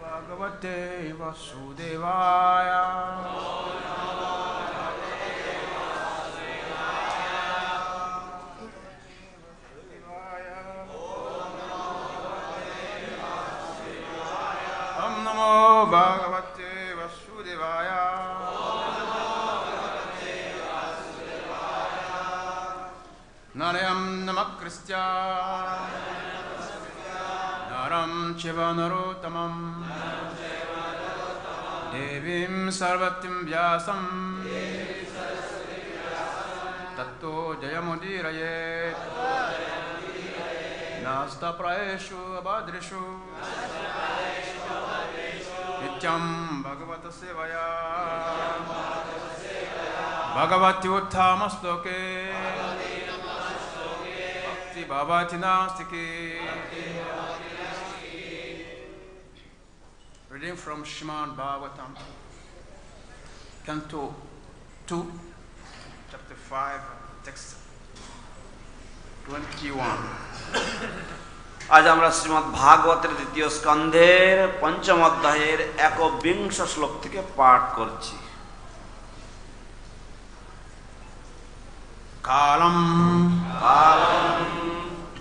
Bhagavate Vasudevaya. Om Namo Bhagavate Vasudevaya. Narayam Namakristya Naram Chiva Narottamam Devim Sarvatim Vyasam Tatto Jayamudirayet Nasta Praeshu Abhadrishu Nityam Bhagavata Sevaya Bhagavati Uttamastoke Bhakti Nastiki. Reading from Srimad Bhagavatam, Canto 2, Chapter 5, Text 21. আজ আমরা শ্রীমদ্ ভাগবতের দ্বিতীয় স্কন্ধের পঞ্চম অধ্যায়ের 21 শ্লোক থেকে পাঠ করছি। Kalam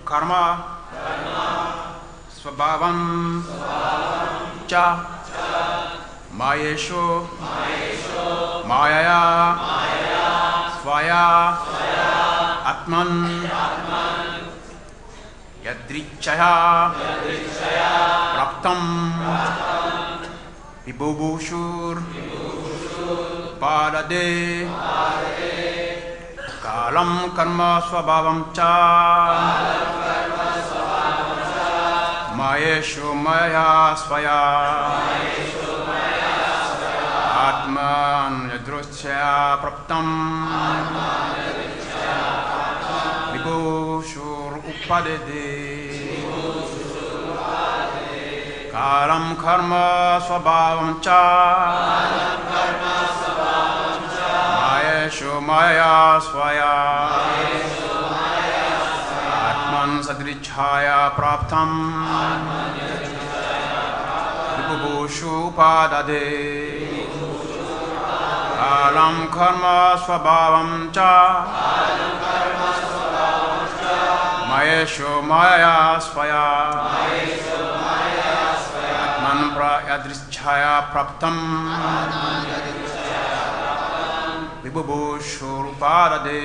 Karma Svabhavam Cha Mayesho Mayaya Svaya Atman Yadrichaya Praptam Vibhubushur Padade Kalam karma svabhavam cha Mayeshu maya svaya Atman yadruchaya praptam Vibhushur upadede Kalam karma svabhavam cha Mayeshu maya svaya Atman sadrichaya praptam Vibhubhushu padade Kalam karma svabhavam cha Mayeshu maya svaya Atman yadrichaya praptam Vibhubushur padade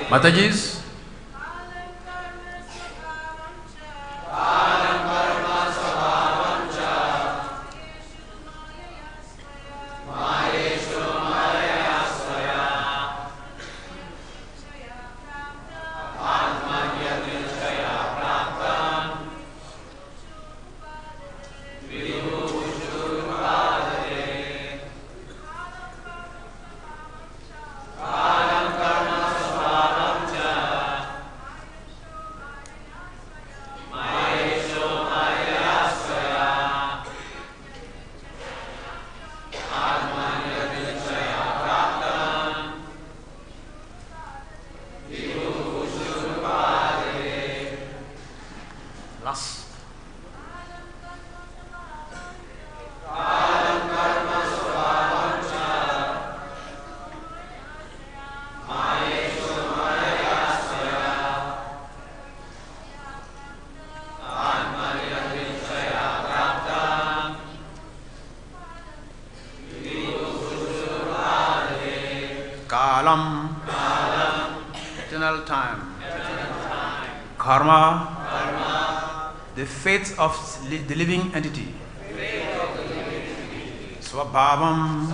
Mataji's Kalam karma svabhavam cha Kalam, eternal time. Karma, the fate of the living entity. Swabhavam,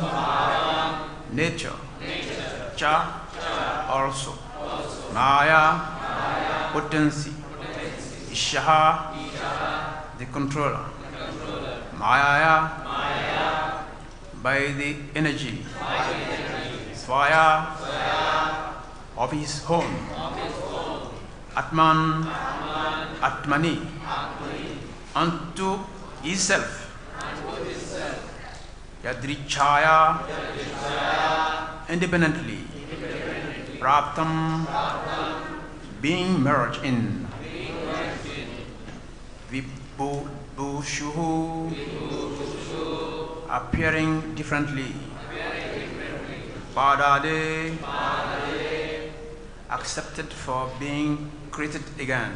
nature. Cha, also. Maya, potency. Ishaha, the controller. Maya, by the energy. Swaya, of his home. Atman, Atmani, unto himself. Yadrichaya, independently. Praptam, being merged in. Vibhushuhu, appearing differently. Padade, accepted for being created again.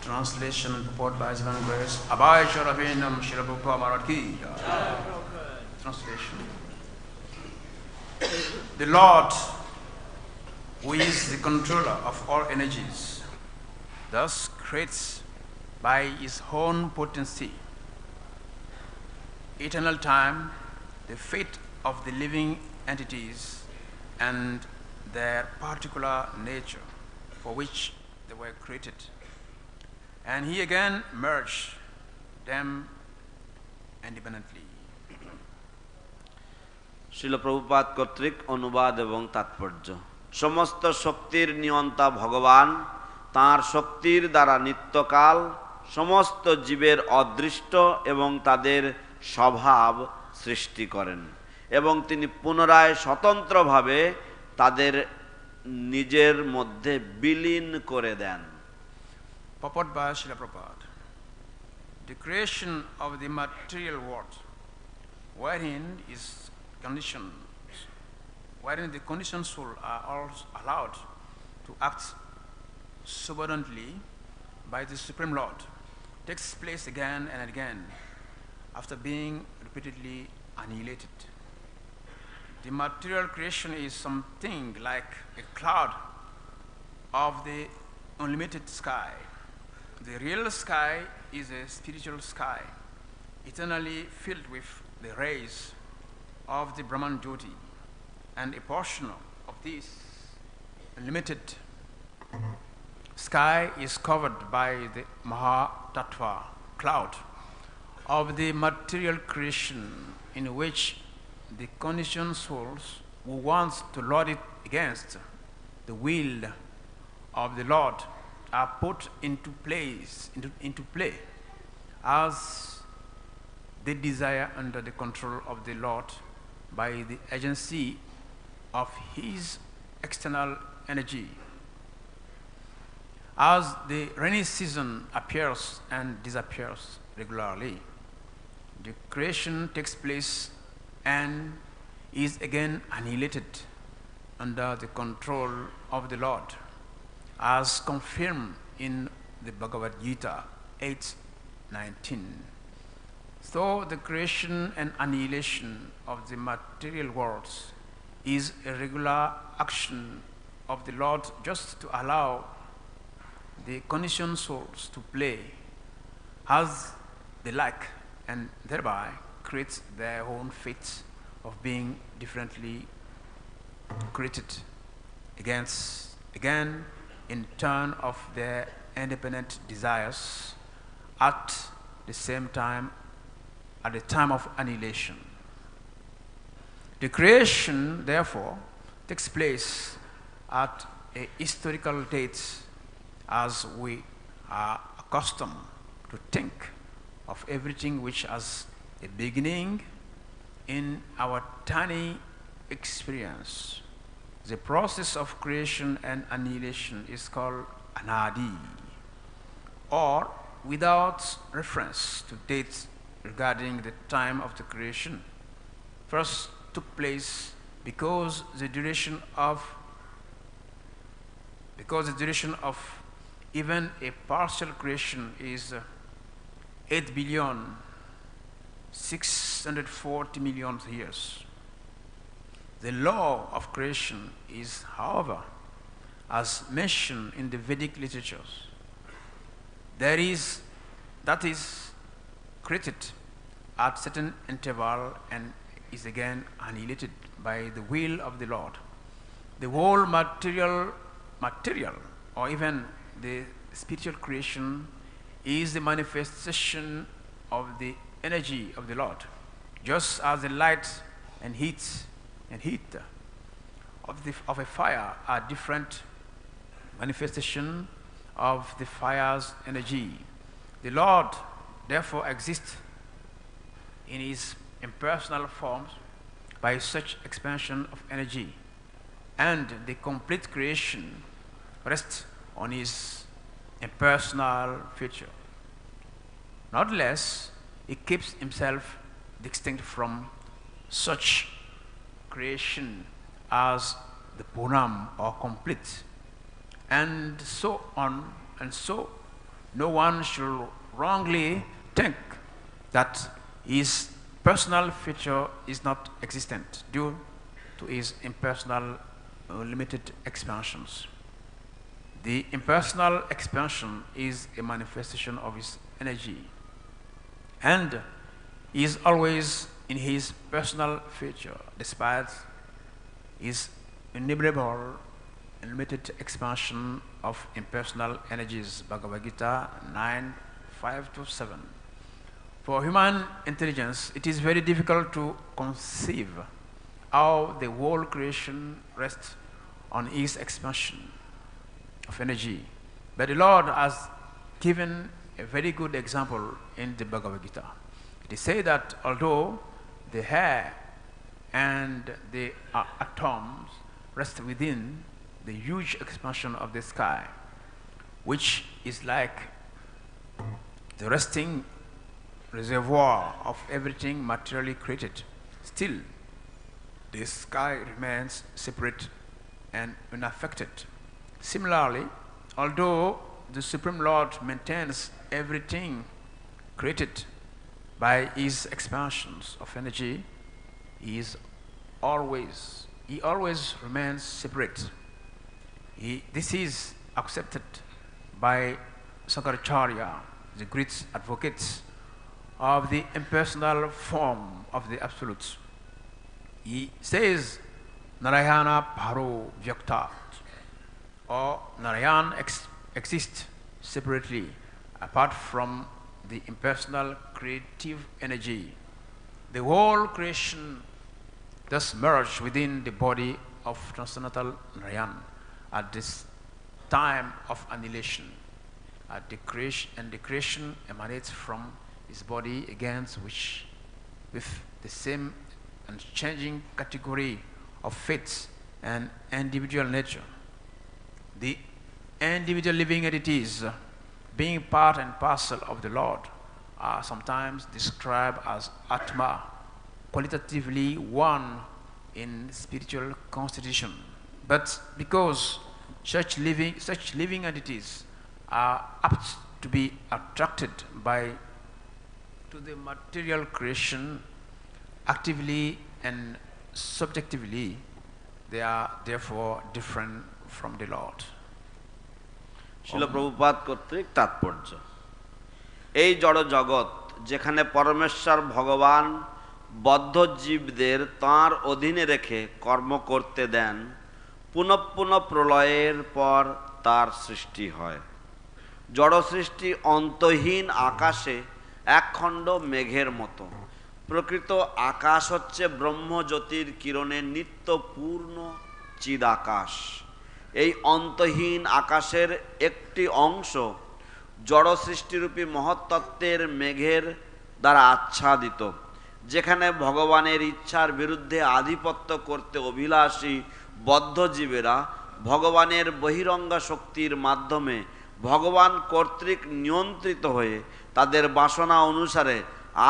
Translation purport by His Divine Grace. Abhay Sharavinam Shirabupa Maratki. Translation. The Lord, who is the controller of all energies, thus creates by His own potency, eternal time, the fate of the living entities and their particular nature for which they were created. And He again merged them independently. শিল প্রভুপাদ কর্তৃক অনুবাদ এবং তাৎপর্য। সমস্ত শক্তির নিয়ন্তা ভগবান তাঁর শক্তির দ্বারা নিত্যকাল সমস্ত জীবের অদৃষ্ট এবং তাদের স্বভাব সৃষ্টি করেন এবং তিনি পুনরায় স্বতন্ত্রভাবে তাদের নিজের মধ্যে বিলীন করে দেন। Purport by Srila Prabhupada. The creation of the material world, wherein the conditioned soul are all allowed to act subordinately by the Supreme Lord, takes place again and again after being repeatedly annihilated. The material creation is something like a cloud of the unlimited sky. The real sky is a spiritual sky, eternally filled with the rays of the Brahman Jyoti, and a portion of this unlimited sky is covered by the Maha-tattva cloud of the material creation, in which the conditioned souls who want to lord it against the will of the Lord are put into play as they desire under the control of the Lord by the agency of His external energy. As the rainy season appears and disappears regularly, the creation takes place and is again annihilated under the control of the Lord, as confirmed in the Bhagavad Gita 8:19. So the creation and annihilation of the material worlds is a regular action of the Lord, just to allow the conditioned souls to play as they like, and thereby create their own fate of being differently created again in turn of their independent desires at the same time, at the time of annihilation. The creation, therefore, takes place at a historical date, as we are accustomed to think of everything which has a beginning in our tiny experience. The process of creation and annihilation is called anadi, or without reference to dates regarding the time of the creation, first took place because the duration of even a partial creation is 8,640,000,000 years. The law of creation is, however, as mentioned in the Vedic literatures, that is created at certain interval and is again annihilated by the will of the Lord. The whole material or even the spiritual creation is the manifestation of the energy of the Lord, just as the light and heat of a fire are different manifestation of the fire's energy. The Lord therefore exists in his impersonal forms by such expansion of energy, and the complete creation rests on his impersonal feature. Not less, he keeps himself distinct from such creation as the Punam or complete, and so on and so. No one should wrongly think that his personal feature is not existent due to his impersonal limited expansions. The impersonal expansion is a manifestation of his energy, and is always in his personal feature despite his innumerable and limited expansion of impersonal energies. Bhagavad Gita 9:5-7. For human intelligence, it is very difficult to conceive how the whole creation rests on his expansion of energy. But the Lord has given a very good example in the Bhagavad Gita. It is said that although the hair and the atoms rest within the huge expansion of the sky, which is like the resting reservoir of everything materially created, still the sky remains separate and unaffected. Similarly, although the Supreme Lord maintains everything created by his expansions of energy, he always remains separate. This is accepted by Shankaracharya, the great advocates of the impersonal form of the Absolute. He says, Narayana Paro Vyaktat, or Narayan exists separately apart from the impersonal creative energy. The whole creation thus merged within the body of transcendental Narayan at this time of annihilation. The creation emanates from his body against which, with the same unchanging category of faith and individual nature, the individual living entities, being part and parcel of the Lord, are sometimes described as ātmanaḥ, qualitatively one in spiritual constitution. But because such living entities are apt to be attracted to the material creation actively and subjectively, they are therefore different from the Lord. শিল প্রভুপাদ কর্তৃক তাৎপর্য। এই জড় জগৎ যেখানে পরমেশ্বর ভগবান বদ্ধ জীবদের তাঁর অধীনে রেখে কর্ম করতে দেন, পুনঃ পুনঃ প্রলয়ের পর তার সৃষ্টি হয়। জড় সৃষ্টি অন্তহীন আকাশে একখণ্ড মেঘের মতো। প্রকৃত আকাশ হচ্ছে ব্রহ্মজ্যোতির কিরণের নিত্য পূর্ণ চিদাকাশ। এই অন্তহীন আকাশের একটি অংশ জড় সৃষ্টিরূপী মহত্তত্ত্বের মেঘের দ্বারা আচ্ছাদিত, যেখানে ভগবানের ইচ্ছার বিরুদ্ধে আধিপত্য করতে অভিলাষী বদ্ধ জীবেরা ভগবানের বহিরঙ্গা শক্তির মাধ্যমে ভগবান কর্তৃক নিয়ন্ত্রিত হয়ে তাদের বাসনা অনুসারে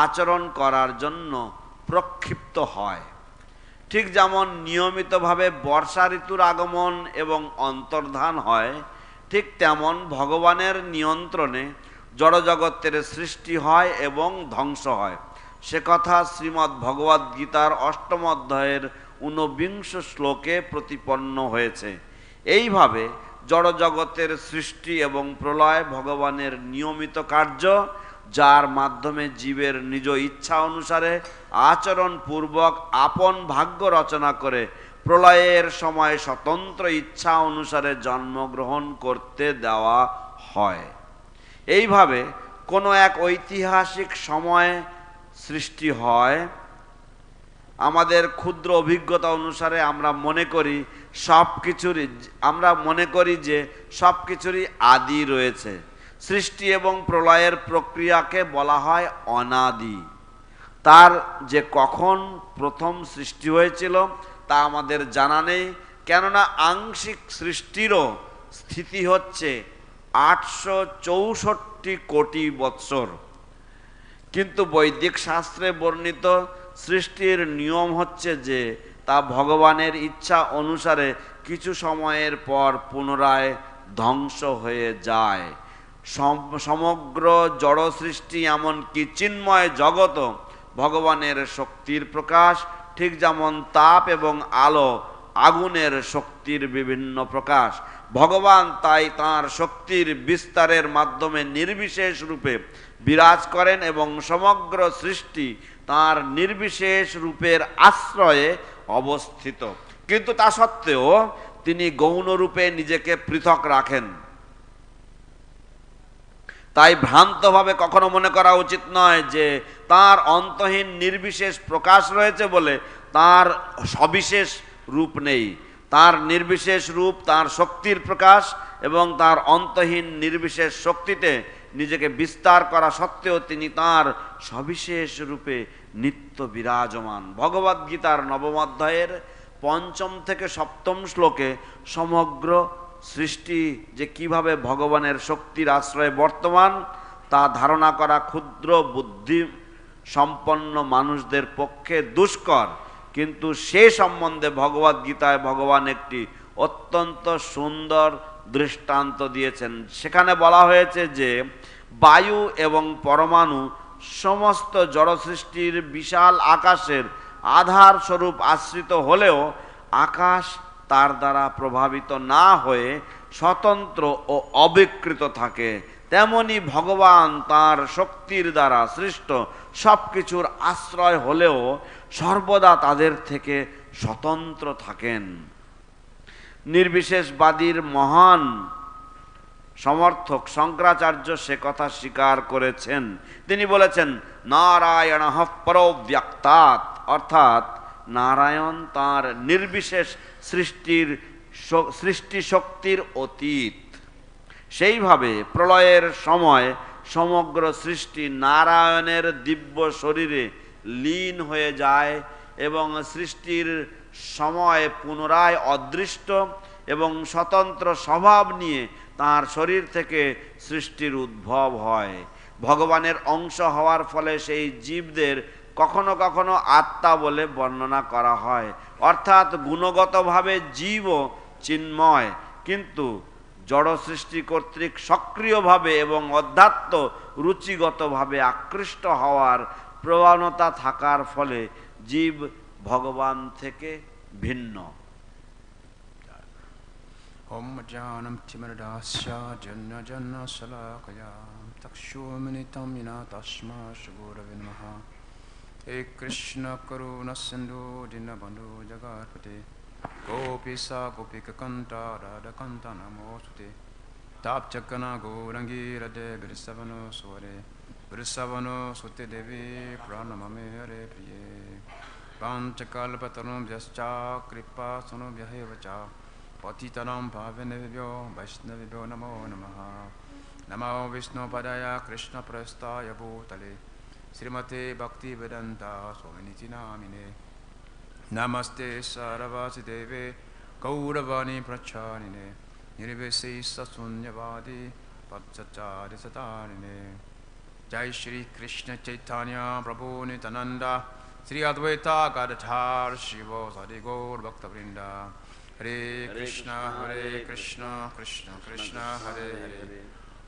আচরণ করার জন্য প্রক্ষিপ্ত হয়। ঠিক যেমন নিয়মিতভাবে বর্ষা ঋতুর আগমন এবং অন্তর্ধান হয়, ঠিক তেমন ভগবানের নিয়ন্ত্রণে জড়জগতের সৃষ্টি হয় এবং ধ্বংস হয়। সে কথা শ্রীমদ্ ভগবদ্ গীতার ৮ম অধ্যায়ের ঊনবিংশ শ্লোকে প্রতিপন্ন হয়েছে। এইভাবে জড়জগতের সৃষ্টি এবং প্রলয় ভগবানের নিয়মিত কার্য, যার মাধ্যমে জীবের নিজ ইচ্ছা অনুসারে আচরণ পূর্বক আপন ভাগ্য রচনা করে প্রলয়ের সময় স্বতন্ত্র ইচ্ছা অনুসারে জন্মগ্রহণ করতে দেওয়া হয়। এইভাবে কোনো এক ঐতিহাসিক সময়ে সৃষ্টি হয়। আমাদের ক্ষুদ্র অভিজ্ঞতা অনুসারে আমরা মনে করি যে সব কিছুরই আদি রয়েছে। সৃষ্টি এবং প্রলয়ের প্রক্রিয়াকে বলা হয় অনাদি। তার যে কখন প্রথম সৃষ্টি হয়েছিল তা আমাদের জানা নেই, কেননা আংশিক সৃষ্টিরও স্থিতি হচ্ছে 864 কোটি বৎসর। কিন্তু বৈদিক শাস্ত্রে বর্ণিত সৃষ্টির নিয়ম হচ্ছে যে তা ভগবানের ইচ্ছা অনুসারে কিছু সময়ের পর পুনরায় ধ্বংস হয়ে যায়। সমগ্র জড় সৃষ্টি এমনকি চিন্ময় জগৎ ভগবানের শক্তির প্রকাশ, ঠিক যেমন তাপ এবং আলো আগুনের শক্তির বিভিন্ন প্রকাশ। ভগবান তাই তাঁর শক্তির বিস্তারের মাধ্যমে নির্বিশেষ রূপে বিরাজ করেন এবং সমগ্র সৃষ্টি তাঁর নির্বিশেষ রূপের আশ্রয়ে অবস্থিত। কিন্তু তা সত্ত্বেও তিনি গৌণ রূপে নিজেকে পৃথক রাখেন। তাই ভ্রান্তভাবে কখনো মনে করা উচিত নয় যে তার অন্তহীন নির্বিশেষ প্রকাশ রয়েছে বলে তার সবিশেষ রূপ নেই। তার নির্বিশেষ রূপ তার শক্তির প্রকাশ এবং তার অন্তহীন নির্বিশেষ শক্তিতে নিজেকে বিস্তার করা সত্ত্বেও তিনি তার সবিশেষ রূপে নিত্য বিরাজমান। ভগবদ্গীতার নবম অধ্যায়ের 5ম থেকে 7ম শ্লোকে সমগ্র সৃষ্টি যে কিভাবে ভগবানের শক্তির আশ্রয়ে বর্তমান তা ধারণা করা ক্ষুদ্র বুদ্ধি সম্পন্ন মানুষদের পক্ষে দুষ্কর। কিন্তু সে সম্বন্ধে ভগবদ্গীতায় ভগবান একটি অত্যন্ত সুন্দর দৃষ্টান্ত দিয়েছেন। সেখানে বলা হয়েছে যে বায়ু এবং পরমাণু সমস্ত জড় সৃষ্টির বিশাল আকাশের আধার স্বরূপ আশ্রিত হলেও আকাশ তার দ্বারা প্রভাবিত না হয়ে স্বতন্ত্র ও অবিকৃত থাকে। তেমনি ভগবান তাঁর শক্তির দ্বারা সৃষ্ট সব কিছুর আশ্রয় হলেও সর্বদা তাদের থেকে স্বতন্ত্র থাকেন। নির্বিশেষবাদীর মহান সমর্থক শঙ্করাচার্য সে কথা স্বীকার করেছেন। তিনি বলেছেন, নারায়ণঃ পরো ব্যক্তাৎ, অর্থাৎ নারায়ণ তাঁর নির্বিশেষ সৃষ্টি শক্তির অতীত। সেইভাবে প্রলয়ের সময় সমগ্র সৃষ্টি নারায়ণের দিব্য শরীরে লীন হয়ে যায় এবং সৃষ্টির সময় পুনরায় অদৃষ্ট এবং স্বতন্ত্র স্বভাব নিয়ে তাঁর শরীর থেকে সৃষ্টির উদ্ভব হয়। ভগবানের অংশ হওয়ার ফলে সেই জীবদের কখনো কখনো আত্মা বলে বর্ণনা করা হয়, অর্থাৎ গুণগতভাবে জীবও চিন্ময়, কিন্তু জড় সৃষ্টি কর্তৃক সক্রিয়ভাবে এবং অধ্যাত্ম রুচিগতভাবে আকৃষ্ট হওয়ার প্রবণতা থাকার ফলে জীব ভগবান থেকে ভিন্ন। ওম জ্ঞানম তিমিরদাস্য জন্য জন্য শলাকয়া চক্ষুর্মিলিতং येन তস্মৈ শ্রীগুরবে নমঃ। হে কৃষ্ণ করুণা সিন্ধু দীনবন্ধু জগৎপতে গোপীসা গোপিকান্ত রাধাকান্ত নমোস্তুতে। তাপচক্রনা গৌরাঙ্গী হৃদে বৃষভনো স্বরে বৃষভনো সুতে দেবী প্রণমামি হরে প্রিয়ে। পাঞ্চকল্পতরুভ্যশ্চ কৃপা সিন্ধুভ্যঃ চ পতিতানাং পাবনেভ্यो वैष्णवेभ्यो नमो नमः। नमो विष्णुपदाय कृष्णप्रस्थाय भूतले श्रीमते भक्तिवेदान्ता स्वामिनिति नामिने। नमस्ते सरस्वतीदेवे गौरवाणी प्रचारिणे निर्विशेषशून्यवादी पश्चाचार्यसतारिणे। जय श्री कृष्ण चैतन्य प्रभु नित्यानंद श्री अद्वैता गदाधर शिव सदि गौर भक्तवृंद। हरे कृष्ण कृष्ण कृष्ण हरे हरे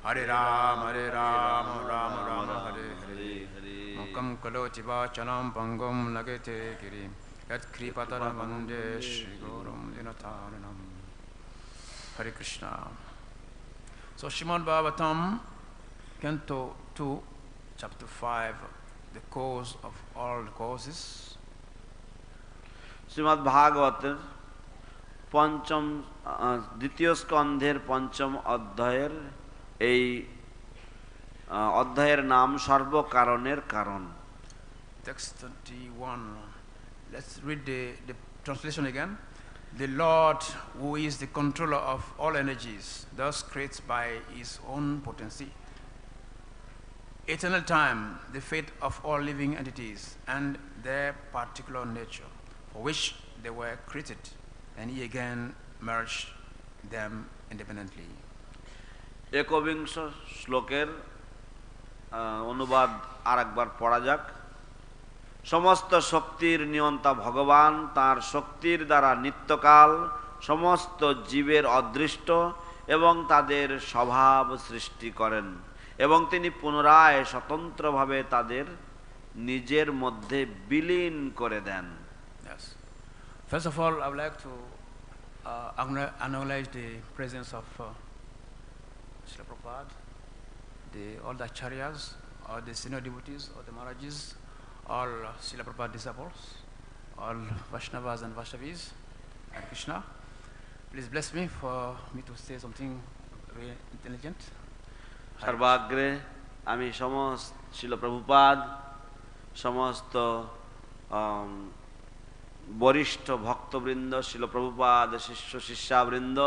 हरे राम राम राम हरे हरे। मुखं करोति वाचालं पंगुं लंघयते गिरिं yad-aṅghri-abhidhyāna-samādhi-dhautayā Hare Kṛṣṇa. So Śrīmad Bhagavatam, Canto 2, Chapter 5, the cause of all the causes. Shrimad ভাগবতের পঞ্চম দ্বিতীয় স্কন্ধের পঞ্চম অধ্যায়ের এই অধ্যায়ের নাম সর্বকারণের কারণ। Text 21. Let's read the translation again. The Lord, who is the controller of all energies, thus creates by his own potency eternal time, the fate of all living entities and their particular nature, for which they were created, and he again merged them independently. একবিংশ শ্লোকের অনুবাদ আরেকবার পড়া যাক। সমস্ত শক্তির নিয়ন্তা ভগবান তার শক্তির দ্বারা নিত্যকাল সমস্ত জীবের অদৃষ্ট এবং তাদের স্বভাব সৃষ্টি করেন এবং তিনি পুনরায় স্বতন্ত্রভাবে তাদের নিজের মধ্যে বিলীন করে দেন। Yes. First of all, I would like to acknowledge the presence of Srila Prabhupada, all the acharyas, all the senior devotees, all the Maharajas, all Srila Prabhupada disciples, all Vaishnavas and Vaishnavis, and Kṛṣṇa. Please bless me for me to say something very intelligent. সর্বাগ্রে আমি সমস্ত শিল প্রভুপাদ, সমস্ত বরিষ্ঠ ভক্তবৃন্দ, শিল প্রভুপাদ শিষ্য শিষ্যাবৃন্দ,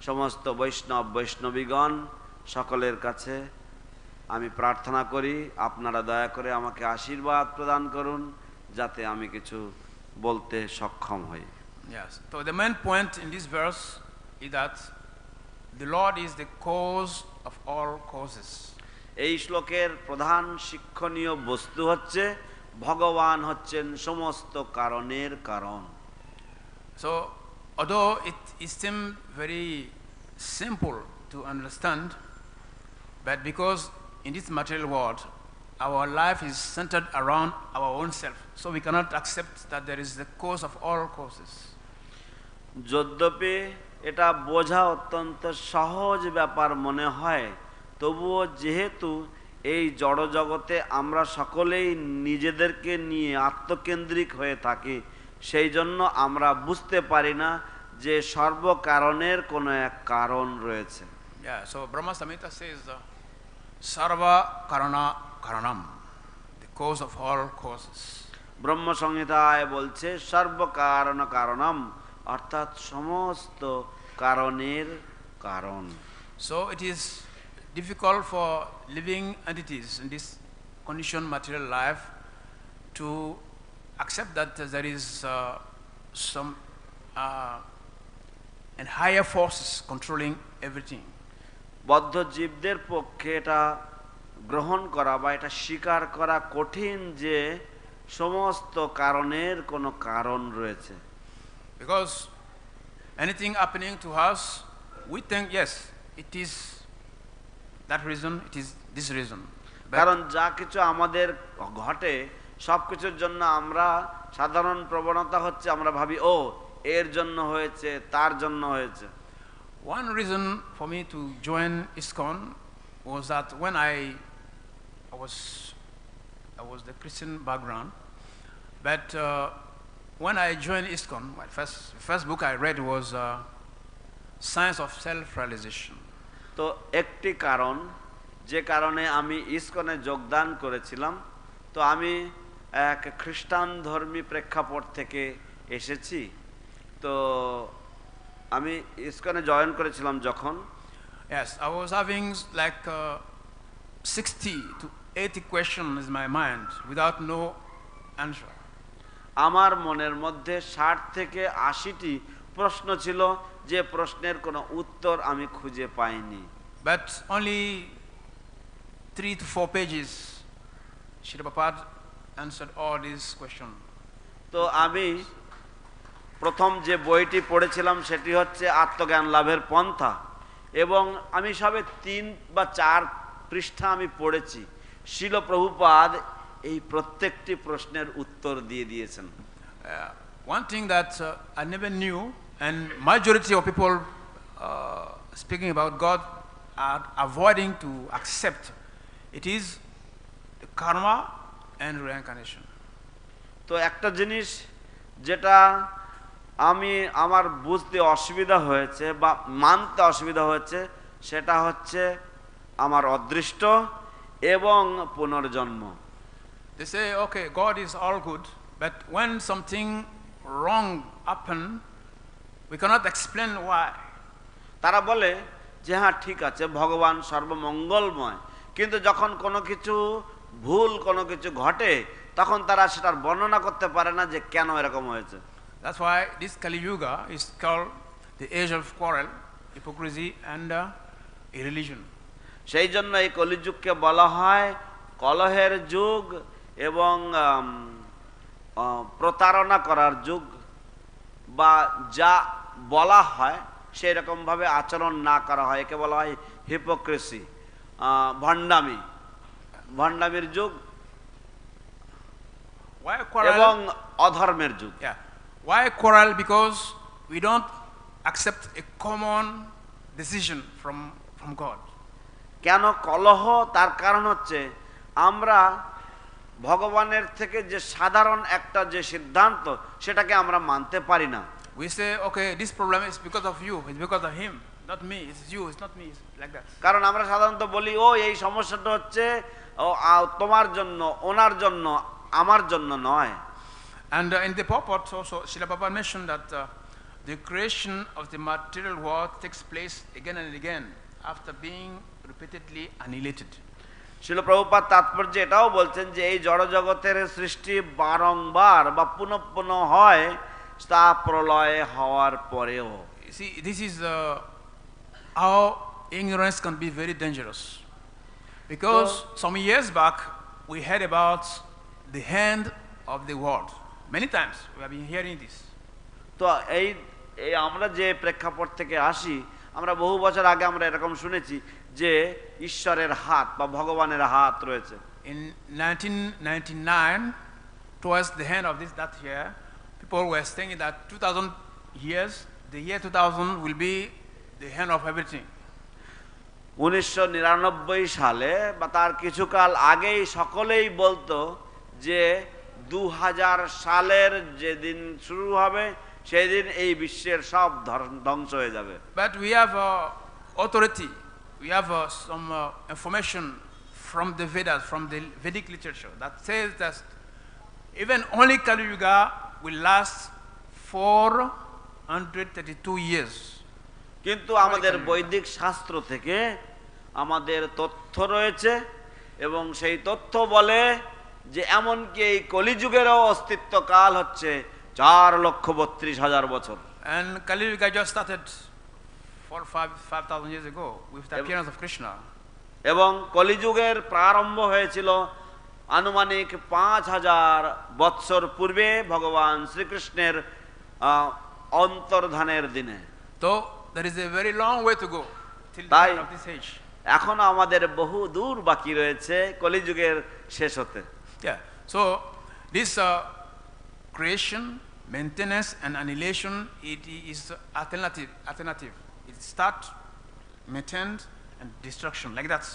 সমস্ত বৈষ্ণব বৈষ্ণবীগণ সকলের কাছে আমি প্রার্থনা করি আপনারা দয়া করে আমাকে আশীর্বাদ প্রদান করুন যাতে আমি কিছু বলতে সক্ষম হই। Yes. So the main point in this verse is that the Lord is the cause of all causes. এই শ্লোকের প্রধান শিক্ষণীয় বস্তু হচ্ছে ভগবান হচ্ছেন সমস্ত কারণের কারণ। So although it seems very simple to understand, but because in this material world our life is centered around our own self, so we cannot accept that there is the cause of all causes. যদ্যপি এটা বোঝা অত্যন্ত সহজ ব্যাপার মনে হয়, তবুও যেহেতু এই জড় জগতে আমরা সকলেই নিজেদেরকে নিয়ে আত্মকেন্দ্রিক হয়ে থাকি, সেই জন্য আমরা বুঝতে পারি না যে সর্বকারণের কোনো এক কারণ রয়েছে। Yeah, so Brahma Samhita says sarva karana karanam, the cause of all causes. ব্রহ্ম সংহিতায় বলছে সর্বকারণ কারণম, অর্থাৎ সমস্ত কারণের কারণ। So it is difficult for living entities in this conditioned material life to accept that there is some and higher forces controlling everything. বদ্ধ জীবদের পক্ষে এটা গ্রহণ করা বা এটা স্বীকার করা কঠিন যে সমস্ত কারণের কোনো কারণ রয়েছে। Because anything happening to us, we think yes, it is that reason, it is this reason. কারণ যা কিছু আমাদের ঘটে সব কিছুর জন্য আমরা সাধারণ প্রবণতা হচ্ছে আমরা ভাবি ও এর জন্য হয়েছে, তার জন্য হয়েছে। One reason for me to join ISKCON was that when I was the Christian background, but when I joined ISKCON, my first book I read was Science of Self-Realization. তো একটি কারণ যে কারণে আমি ইসকনে যোগদান করেছিলাম, তো আমি এক খ্রিস্টান ধর্মী প্রেক্ষাপট থেকে এসেছি, তো আমি ইসকনে জয়েন করেছিলাম যখন, yes, I was having like 60 to 80 questions in my mind without no answer. আমার মনের মধ্যে 60 থেকে 80টি প্রশ্ন ছিল যে প্রশ্নের কোনো উত্তর আমি খুঁজে পাইনি। But only 3 to 4 pages Srila Prabhupada answered all these questions. তো আমি প্রথম যে বইটি পড়েছিলাম সেটি হচ্ছে আত্মজ্ঞান লাভের পন্থা, এবং আমি সবে 3 বা 4 পৃষ্ঠা আমি পড়েছি। শিল প্রভুপাদ এই প্রত্যেকটি প্রশ্নের উত্তর দিয়ে দিয়েছেন। One thing that I never knew, and majority of people speaking about God are avoiding to accept, it is the karma and reincarnation. তো একটা জিনিস যেটা আমি আমার বুঝতে অসুবিধা হয়েছে বা মানতে অসুবিধা হয়েছে সেটা হচ্ছে আমার অদৃষ্ট এবং পুনর্জন্ম। They say, okay, God is all good, but when something wrong happen, we cannot explain why. তারা বলে যে হ্যাঁ ঠিক আছে ভগবান সর্বমঙ্গলময়, কিন্তু যখন কোনো কিছু ভুল কোনো কিছু ঘটে তখন তারা সেটার বর্ণনা করতে পারে না যে কেন এরকম হয়েছে। That's why this Kali Yuga is called the age of quarrel, hypocrisy and irreligion. সেই জন্য এই কলিযুগকে বলা হয় কলহের যুগ এবং প্রতারণা করার যুগ, বা যা বলা হয় সেই রকম ভাবে আচরণ না করা হয়, একে বলা হয় হিপোক্রেসি, ভণ্ডামি, ভণ্ডামির যুগ এবং অধর্মের যুগ। Why quarrel? Because we don't accept a common decision from God. কেন কলহ? তার কারণ হচ্ছে আমরা ভগবানের থেকে যে সাধারণ একটা যে সিদ্ধান্ত সেটাকে আমরা মানতে পারি না। We say, okay, this problem is because of you, it's because of him, not me, it's you, it's not me, it's like that. কারণ আমরা সাধারণত বলি ও এই সমস্যাটা হচ্ছে তোমার জন্য, ওনার জন্য, আমার জন্য নয়। And in the purport also, Srila Prabhupada mentioned that the creation of the material world takes place again and again after being repeatedly annihilated. শিল প্রভুপাদ তাৎপর্য এটাও বলছেন যে এই জড় জগতের সৃষ্টি বারংবার বা পুনঃ পুনঃ হয় তা প্রলয় হওয়ার পরেও। See, this is how ignorance can be very dangerous. Because some years back we heard about the end of the world. Many times we have been hearing this. তো এই আমরা যে প্রেক্ষাপট থেকে আসি, আমরা বহু বছর আগে আমরা এরকম শুনেছি যে ঈশ্বরের হাত বা ভগবানের হাত রয়েছে। In 1999, towards the end of that year, people were saying that 2000 years, the year 2000 will be the end of everything. 1999 সালে বা তার কিছুকাল আগেই সকলেই বলতো যে 2000 সালের যেদিন শুরু হবে সেই দিন এই বিশ্বের সব ধ্বংস হয়ে যাবে। But we have authority, we have some information from the Vedas, from the Vedic literature that says that even only Kali Yuga will last 432 years. কিন্তু আমাদের বৈদিক শাস্ত্র থেকে আমাদের তথ্য রয়েছে এবং সেই তথ্য বলে যে এমনকি এই কলিযুগেরও অস্তিত্ব কাল হচ্ছে 4,32,000 বছর। And Kali Yuga just started 5,000 years ago with the appearance of Kṛṣṇa. এবং কলিযুগের প্রারম্ভ হয়েছিল আনুমানিক 5,000 বৎসর পূর্বে ভগবান শ্রীকৃষ্ণের অন্তর্ধানের দিনে। So there is a very long way to go till the end of this age. এখনো আমাদের বহু দূর বাকি রয়েছে কলিযুগের শেষ হতে। Yeah. So this creation, maintenance and annihilation, it is alternative. It starts, maintained and destruction, like that.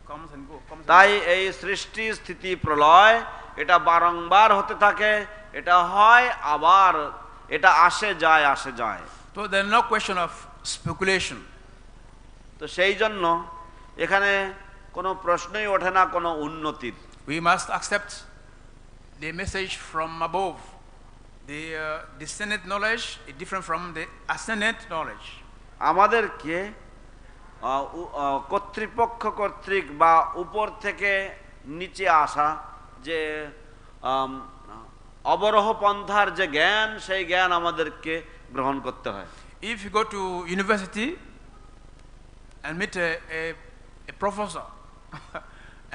Comes and go. তাই এই সৃষ্টি স্থিতি প্রলয় এটা বারংবার হতে থাকে, এটা হয় আবার এটা আসে যায় আসে যায়। So there is no question of speculation. তো সেই জন্য এখানে কোনো প্রশ্নই ওঠে না কোনো উন্নতির। We must accept the message from above. The descended knowledge is different from the ascended knowledge. আমাদেরকে কর্তৃপক্ষ কর্তৃক বা উপর থেকে নিচে আসা যে অবরোহ পন্থার যে জ্ঞান, সেই জ্ঞান আমাদেরকে গ্রহণ করতে হয়। If you go to university and meet a professor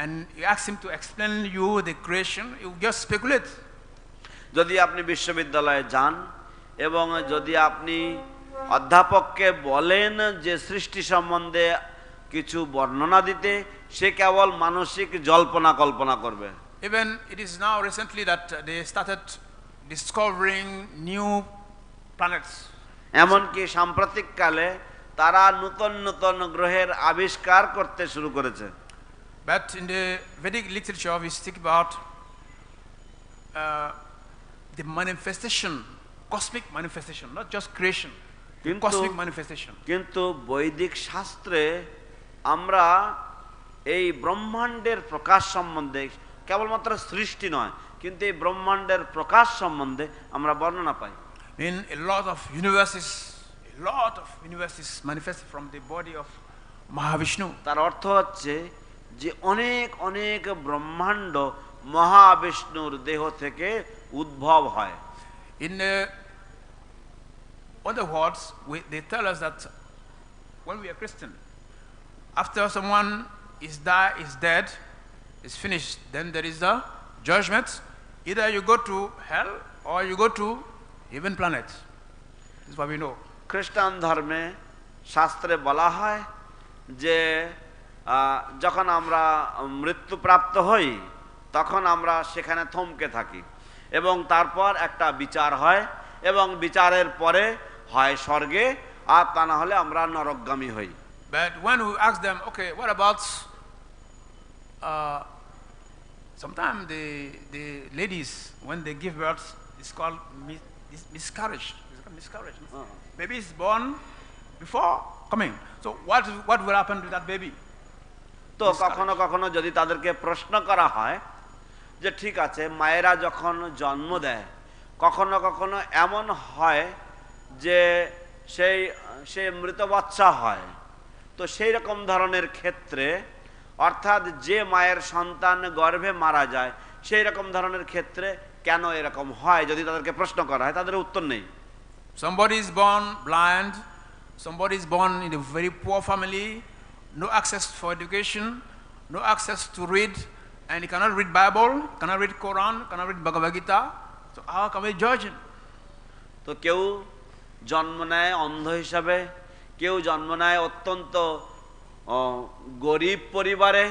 and you ask him to explain you the creation, you just speculate. যদি আপনি বিশ্ববিদ্যালয়ে যান এবং যদি আপনি অধ্যাপককে বলেন যে সৃষ্টি সম্বন্ধে কিছু বর্ণনা দিতে, সে কেবল মানসিক জল্পনা কল্পনা করবে। Even it is now recently that they started discovering new planets. এমনকি সাম্প্রতিক কালে তারা নতুন নতুন গ্রহের আবিষ্কার করতে শুরু করেছে। But in the Vedic literature we speak about the manifestation, cosmic manifestation, not just creation, cosmic manifestation. কিন্তু বৈদিক শাস্ত্রে আমরা এই ব্রহ্মাণ্ডের প্রকাশ সম্বন্ধে, কেবলমাত্র সৃষ্টি নয় কিন্তু এই ব্রহ্মাণ্ডের প্রকাশ সম্বন্ধে আমরা বর্ণনা পাই। In a lot of universes manifested from the body of Mahavishnu. তার অর্থ হচ্ছে যে অনেক অনেক ব্রহ্মাণ্ড মহাবিষ্ণুর দেহ থেকে উদ্ভব হয়। In other words, they tell us that when we are Christian, after someone is dead, is finished, then there is a judgment. Either you go to hell or you go to heaven planet. This is what we know. খ্রিস্টান ধর্মে শাস্ত্রে বলা হয় যে যখন আমরা মৃত্যুপ্রাপ্ত হই তখন আমরা সেখানে থমকে থাকি এবং তারপর একটা বিচার হয় এবং বিচারের পরে হয় স্বর্গে আর তা না হলে আমরা নরকগামী হই। But when we ask them, okay, what about sometimes the ladies when they give birth, it's called miscarriage. Miscarriage. No? Baby is born before coming. So what will happen to that baby? তো কখনো কখনো যদি তাদেরকে প্রশ্ন করা হয় যে ঠিক আছে মায়েরা যখন জন্ম দেয় কখনো কখনো এমন হয় যে সে মৃত বাচ্চা হয়, তো সেই রকম ধরনের ক্ষেত্রে অর্থাৎ যে মায়ের সন্তান গর্ভে মারা যায় সেই রকম ধরনের ক্ষেত্রে কেন এরকম হয় যদি তাদেরকে প্রশ্ন করা হয় তাদের উত্তর নেই। Somebody is born blind, somebody is born in a very poor family, no access for education, no access to read, and he cannot read Bible, cannot read Quran, cannot read Bhagavad Gita. So how can we judge him? তো কেউ জন্ম নেয় অন্ধ হিসাবে, কেউ জন্ম নেয় অত্যন্ত গরিব পরিবারে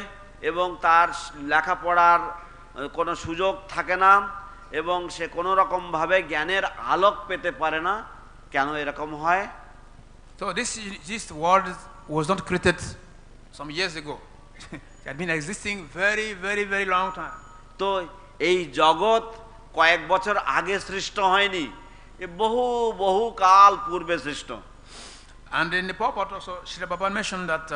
এবং তার লেখাপড়ার কোনো সুযোগ থাকে না এবং সে কোনো রকম ভাবে জ্ঞানের আলোক পেতে পারে না। কেন এরকম হয়? So this world was not created some years ago. It had been existing very long time. তো এই জগৎ কয়েক বছর আগে সৃষ্ট হয়নি, এ বহু কাল পূর্বে সৃষ্ট। And in the purport also, Srila Prabhupada mentioned that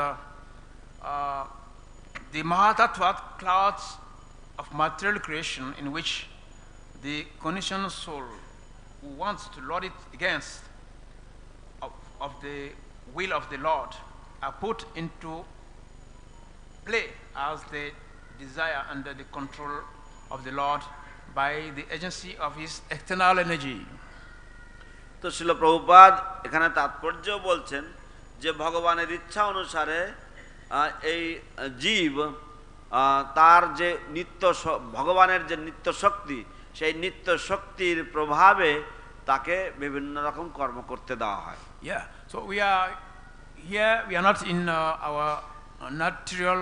the Mahatattva clouds of material creation in which the conditioned soul who wants to lord it against of the will of the Lord are put into play as the desire under the control of the Lord by the agency of his external energy. তো শ্রীল প্রভুপাদ এখানে তাৎপর্য বলছেন যে ভগবানের ইচ্ছা অনুসারে এই জীব তার যে ভগবানের যে নিত্য শক্তি সেই নিত্য শক্তির প্রভাবে তাকে বিভিন্ন রকম কর্ম করতে দেওয়া হয়। Yeah, so we are here, we are not in our natural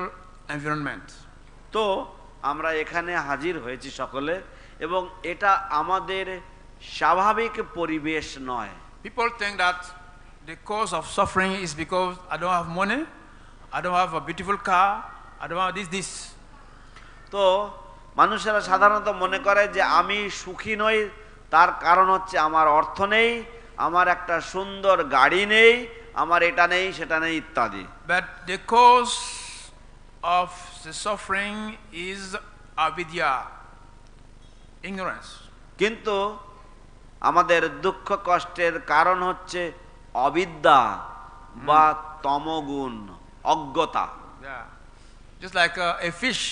environment. তো আমরা এখানে হাজির হয়েছি সকলে এবং এটা আমাদের স্বাভাবিক পরিবেশ নয়। People think that the cause of suffering is because I don't have money, I don't have a beautiful car, I don't have this. তো মানুষেরা সাধারণত মনে করে যে আমি সুখী নই তার কারণ হচ্ছে আমার অর্থ নেই, আমার একটা সুন্দর গাড়ি নেই, আমার এটা নেই সেটা নেই ইত্যাদি। But the cause of the suffering is avidya, ignorance. কিন্তু আমাদের দুঃখ কষ্টের কারণ হচ্ছে অবিদ্যা বা তমগুণ, অজ্ঞতা। Yeah, just like a fish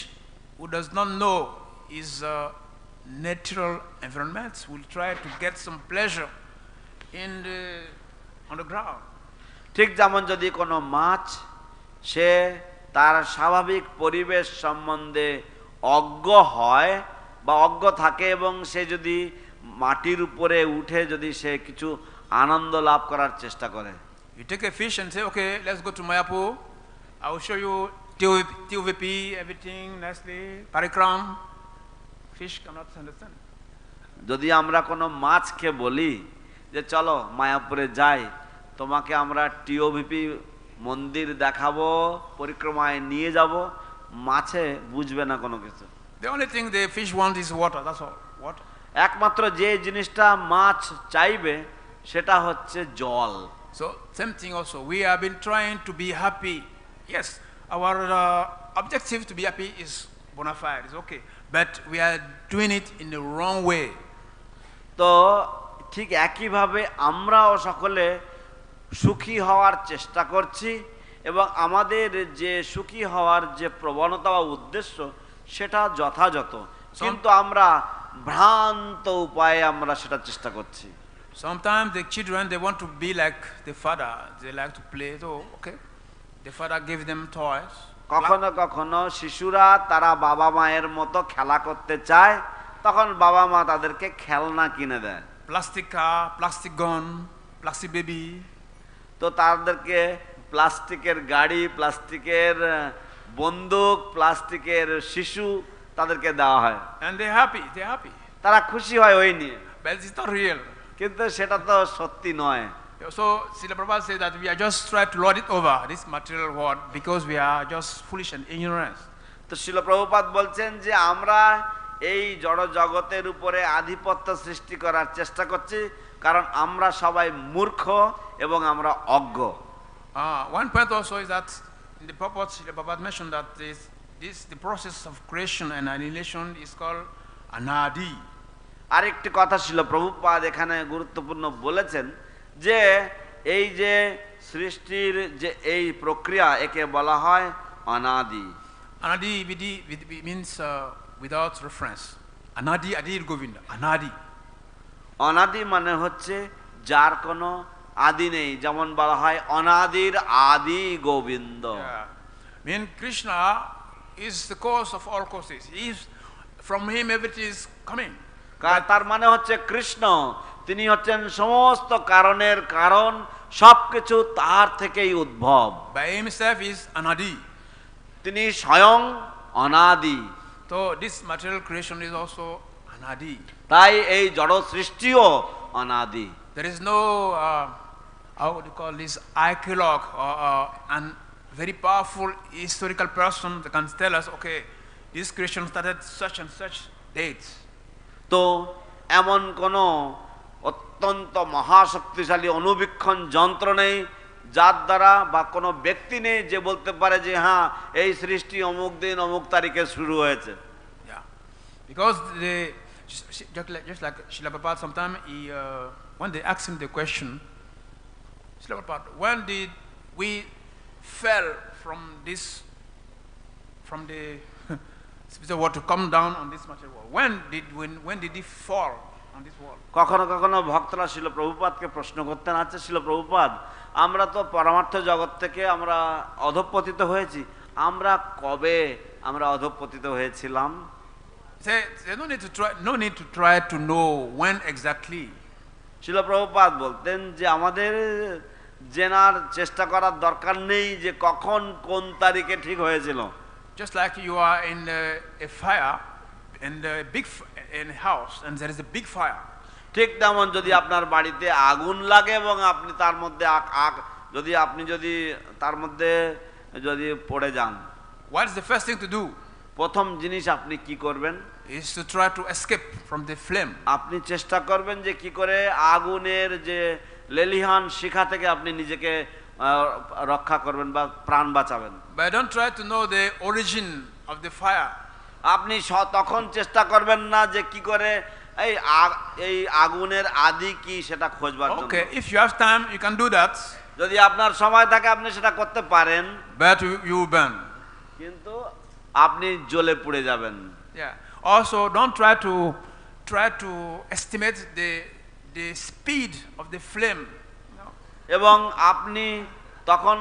who does not know his natural environment will try to get some pleasure on the ground. ঠিক যেমন যদি কোনো মাছ সে তার স্বাভাবিক পরিবেশ সম্বন্ধে অজ্ঞ হয় বা অজ্ঞ থাকে এবং সে যদি মাটির উপরে উঠে যদি সে কিছু আনন্দ লাভ করার চেষ্টা করে। You take a fish and say, okay, let's go to Mayapur, I will show you TVP, everything nicely, parikram. Fish cannot understand. যদি আমরা কোনো মাছকে বলি যে চলো মায়াপুরে যাই, তোমাকে আমরা টিওভিপি মন্দির দেখাবো, পরিক্রমায় নিয়ে যাব, মাছে বুঝবে না কোনো কিছু। The only thing the fish want is water, that's all. Water. একমাত্র যে জিনিসটা মাছ চাইবে সেটা হচ্ছে জল। So same thing also. We have been trying to be happy. Yes, our objective to be happy is bona fide, it's okay. But we are doing it in the wrong way. তো ঠিক একইভাবে আমরাও সকলে সুখী হওয়ার চেষ্টা করছি এবং আমাদের যে সুখী হওয়ার যে প্রবণতা বা উদ্দেশ্য সেটা যথাযথ, কিন্তু আমরা ভ্রান্ত উপায়ে আমরা সেটা চেষ্টা করছি। Sometimes the children, they want to be like the father. They like to play. So okay, the father gives them toys. কখনো কখনো শিশুরা তারা বাবা মায়ের মতো খেলা করতে চায়, তখন বাবা মা তাদেরকে খেলনা কিনে দেয়। Plastic car, plastic gun, plastic baby. তো তাদেরকে প্লাস্টিকের গাড়ি, প্লাস্টিকের বন্দুক, প্লাস্টিকের শিশু তাদেরকে দেওয়া হয়। And they're happy. They're happy. তারা খুশি হয় ওই নিয়ে, But it's not real. কিন্তু সেটা তো সত্যি নয়। So Srila Prabhupada said that we are just trying to lord it over this material world because we are just foolish and ignorant. তো শিল প্রভুপাদ বলছেন যে আমরা এই জড় জগতের উপরে আধিপত্য সৃষ্টি করার চেষ্টা করছি, কারণ আমরা সবাই মূর্খ এবং আমরা অজ্ঞ। One point also is that in the purport, Srila Prabhupada mentioned that the process of creation and annihilation is called anadi. আরেকটি কথা শিল প্রভুপাদ এখানে গুরুত্বপূর্ণ বলেছেন যে এই যে সৃষ্টির যে এই প্রক্রিয়া একে বলা হয় অনাদি। Anadi means without reference. Anadi Adir Govinda. Anadi. অনাদি মানে হচ্ছে যার কোনো আদি নেই, যেমন বলা হয় অনাদির আদি Govinda. I mean Kṛṣṇa is the cause of all causes. From him everything is coming. তার মানে হচ্ছে কৃষ্ণ, তিনি হচ্ছেন সমস্ত কারণের কারণ, সবকিছু তার থেকেই উদ্ভব। By himself is Anadi. তিনি স্বয়ং অনাদি। So this material creation is also Anadi. তাই এই জড় সৃষ্টিও অনাদি। There is no how would you call this archaeologue or an very powerful historical person that can tell us, okay, this creation started such and such dates. তো এমন কোনো অত্যন্ত মহাশক্তিশালী অনুবীক্ষণ যন্ত্র নেই যার দ্বারা বা কোনো ব্যক্তি নেই যে বলতে পারে যে হ্যাঁ এই সৃষ্টি অমুক দিন অমুক তারিখে শুরু হয়েছে। Yeah, because just like Srila Prabhupada, sometimes when they asked him the question, Srila Prabhupada, when did we fell from the spiritual world to come down on this material world? When did he fall on this world? কখনো কখনো ভক্তরা শিল প্রভুপাদকে প্রশ্ন করতেন, আচ্ছা শিল প্রভুপাদ, আমরা তো পরমার্থ জগৎ থেকে আমরা অধঃপতিত হয়েছি, আমরা কবে আমরা অধঃপতিত হয়েছিলাম? No need to try to know when exactly. শিল প্রভুপাদ বলতেন যে আমাদের জেনার চেষ্টা করার দরকার নেই যে কখন কোন তারিখে ঠিক হয়েছিল। Just like you are in a fire in a house and there is a big fire. ঠিক তেমন যদি আপনার বাড়িতে আগুন লাগে এবং আপনি তার মধ্যে যদি তার মধ্যে যদি পড়ে যান, what is the first thing to do? প্রথম জিনিস আপনি কি করবেন? Is to try to escape from the flame. আপনি চেষ্টা করবেন যে কি করে আগুনের যে লেলিহান শিখা থেকে আপনি নিজেকে রক্ষা করবেন বা প্রাণ বাঁচাবেন। But don't try to know the origin of the fire. আপনি তখন চেষ্টা করবেন না যে কি করে এই আগুনের আদি কি সেটা খোঁজবার জন্য। Okay, if you have time you can do that. যদি আপনার সময় থাকে আপনি সেটা করতে পারেন, but you burn. কিন্তু আপনি জ্বলে পুড়ে যাবেন। Yeah. Also don't try to estimate the speed of the flame. এবং আপনি তখন